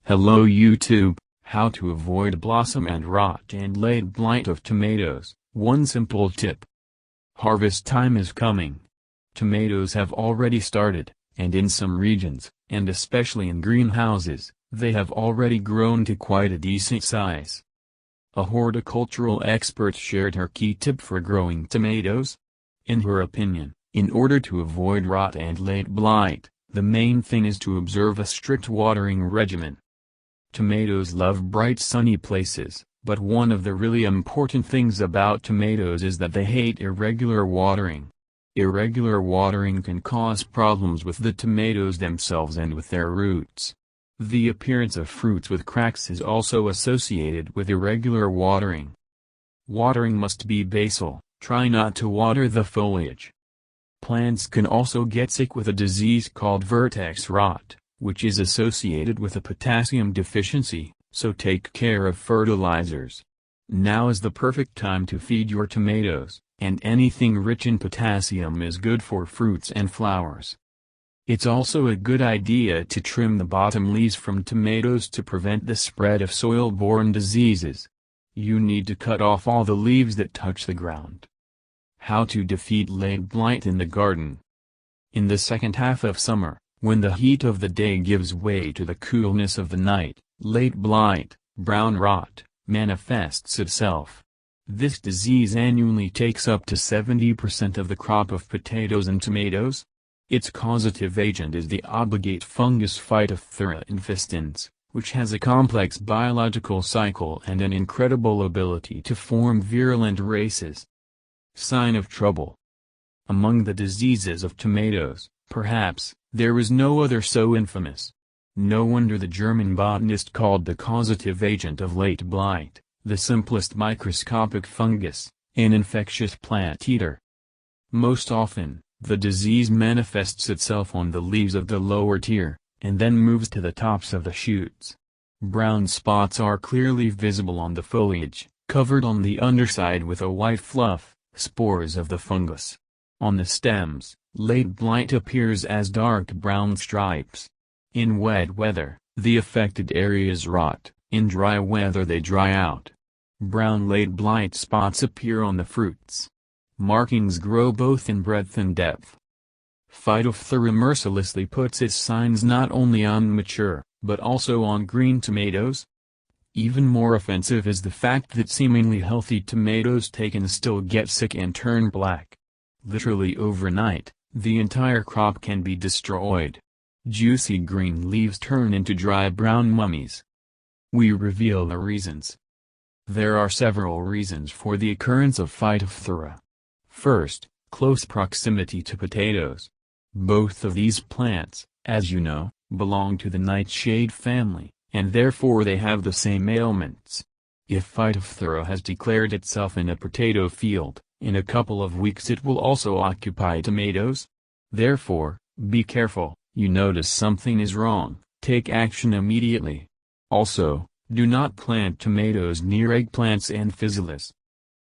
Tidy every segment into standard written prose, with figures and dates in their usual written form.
Hello YouTube, how to avoid blossom and rot and late blight of tomatoes. One simple tip. Harvest time is coming. Tomatoes have already started, and in some regions, and especially in greenhouses, they have already grown to quite a decent size. A horticultural expert shared her key tip for growing tomatoes. In her opinion, in order to avoid rot and late blight, the main thing is to observe a strict watering regimen. Tomatoes love bright sunny places, but one of the really important things about tomatoes is that they hate irregular watering. Irregular watering can cause problems with the tomatoes themselves and with their roots. The appearance of fruits with cracks is also associated with irregular watering. Watering must be basal, try not to water the foliage. Plants can also get sick with a disease called vertex rot, which is associated with a potassium deficiency, so take care of fertilizers. Now is the perfect time to feed your tomatoes, and anything rich in potassium is good for fruits and flowers. It's also a good idea to trim the bottom leaves from tomatoes to prevent the spread of soil-borne diseases. You need to cut off all the leaves that touch the ground. How to defeat late blight in the garden. In the second half of summer, when the heat of the day gives way to the coolness of the night, late blight, brown rot, manifests itself. This disease annually takes up to 70% of the crop of potatoes and tomatoes. Its causative agent is the obligate fungus Phytophthora infestans, which has a complex biological cycle and an incredible ability to form virulent races. Sign of trouble. Among the diseases of tomatoes, perhaps, there is no other so infamous. No wonder the German botanist called the causative agent of late blight, the simplest microscopic fungus, an infectious plant eater. Most often, the disease manifests itself on the leaves of the lower tier, and then moves to the tops of the shoots. Brown spots are clearly visible on the foliage, covered on the underside with a white fluff, spores of the fungus. On the stems, late blight appears as dark brown stripes. In wet weather, the affected areas rot, in dry weather they dry out. Brown late blight spots appear on the fruits. Markings grow both in breadth and depth. Phytophthora mercilessly puts its signs not only on mature, but also on green tomatoes. Even more offensive is the fact that seemingly healthy tomatoes taken still get sick and turn black. Literally overnight, the entire crop can be destroyed. Juicy green leaves turn into dry brown mummies. We reveal the reasons. There are several reasons for the occurrence of Phytophthora. First, close proximity to potatoes. Both of these plants, as you know, belong to the nightshade family, and therefore they have the same ailments. If Phytophthora has declared itself in a potato field, in a couple of weeks it will also occupy tomatoes. Therefore, be careful. You notice something is wrong, take action immediately. Also, do not plant tomatoes near eggplants and physalis.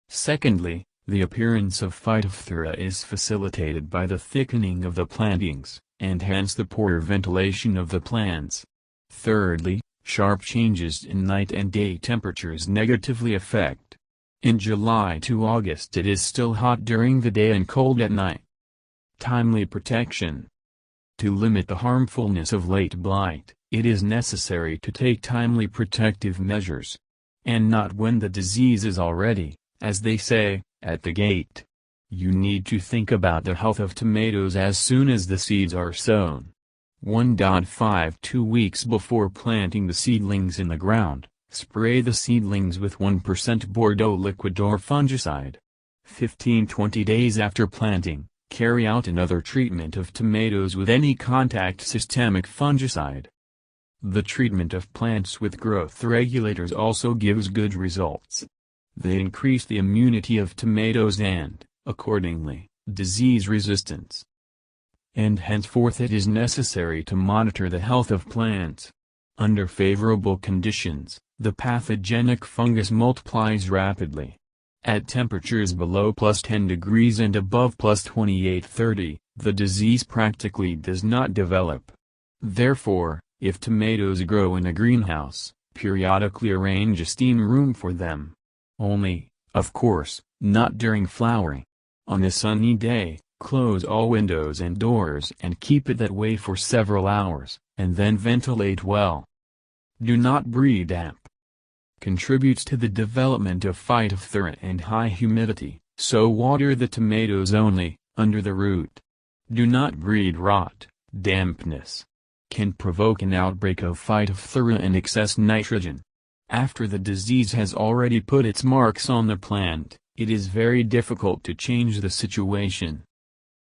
Secondly, the appearance of Phytophthora is facilitated by the thickening of the plantings, and hence the poorer ventilation of the plants. Thirdly, sharp changes in night and day temperatures negatively affect. In July to August it is still hot during the day and cold at night. Timely protection. To limit the harmfulness of late blight, it is necessary to take timely protective measures. And not when the disease is already, as they say, at the gate. You need to think about the health of tomatoes as soon as the seeds are sown. 1.5–2 weeks before planting the seedlings in the ground, spray the seedlings with 1% Bordeaux liquid or fungicide. 15–20 days after planting, carry out another treatment of tomatoes with any contact systemic fungicide. The treatment of plants with growth regulators also gives good results. They increase the immunity of tomatoes and, accordingly, disease resistance. And henceforth it is necessary to monitor the health of plants. Under favorable conditions, the pathogenic fungus multiplies rapidly. At temperatures below +10 degrees and above +28–30, the disease practically does not develop. Therefore, If tomatoes grow in a greenhouse, periodically arrange a steam room for them. Only, of course, not during flowering. On a sunny day, close all windows and doors and keep it that way for several hours, and then ventilate well. Do not breed damp. Contributes to the development of phytophthora and high humidity, so water the tomatoes only, under the root. Do not breed rot. Dampness can provoke an outbreak of phytophthora and excess nitrogen. After the disease has already put its marks on the plant, it is very difficult to change the situation.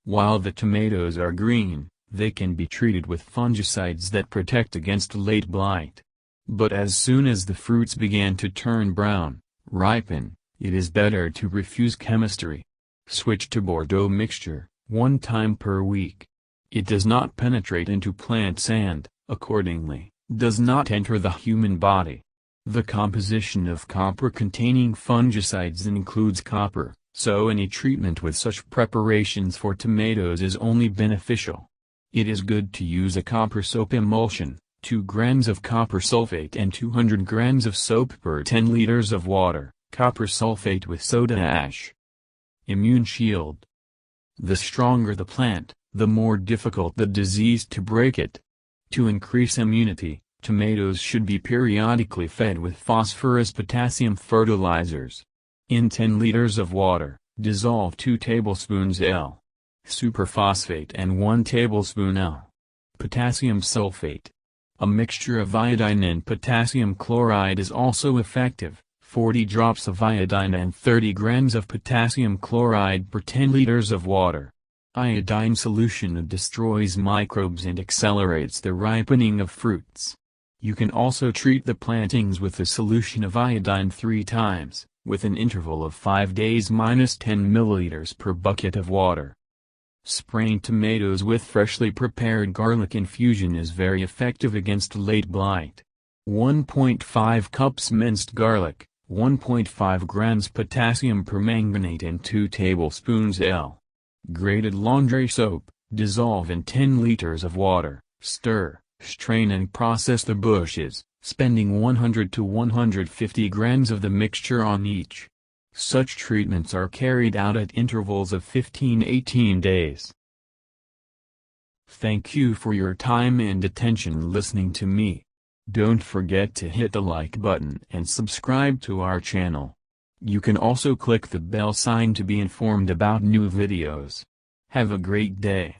While the tomatoes are green, they can be treated with fungicides that protect against late blight. But as soon as the fruits begin to turn brown, ripen, it is better to refuse chemistry. Switch to Bordeaux mixture, 1 time per week. It does not penetrate into plants and, accordingly, does not enter the human body. The composition of copper-containing fungicides includes copper, so any treatment with such preparations for tomatoes is only beneficial. It is good to use a copper soap emulsion, 2 grams of copper sulfate and 200 grams of soap per 10 liters of water, copper sulfate with soda ash. Immune shield. The stronger the plant, the more difficult the disease to break it. To increase immunity, tomatoes should be periodically fed with phosphorus-potassium fertilizers. In 10 liters of water, dissolve 2 tablespoons L. superphosphate and 1 tablespoon L. potassium sulfate. A mixture of iodine and potassium chloride is also effective, 40 drops of iodine and 30 grams of potassium chloride per 10 liters of water. Iodine solution destroys microbes and accelerates the ripening of fruits. You can also treat the plantings with a solution of iodine 3 times, with an interval of 5 days minus 10 milliliters per bucket of water. Spraying tomatoes with freshly prepared garlic infusion is very effective against late blight. 1.5 cups minced garlic, 1.5 grams potassium permanganate and 2 tablespoons L. grated laundry soap, dissolve in 10 liters of water, stir, strain and process the bushes, spending 100 to 150 grams of the mixture on each. Such treatments are carried out at intervals of 15-18 days. Thank you for your time and attention listening to me. Don't forget to hit the like button and subscribe to our channel. You can also click the bell sign to be informed about new videos. Have a great day.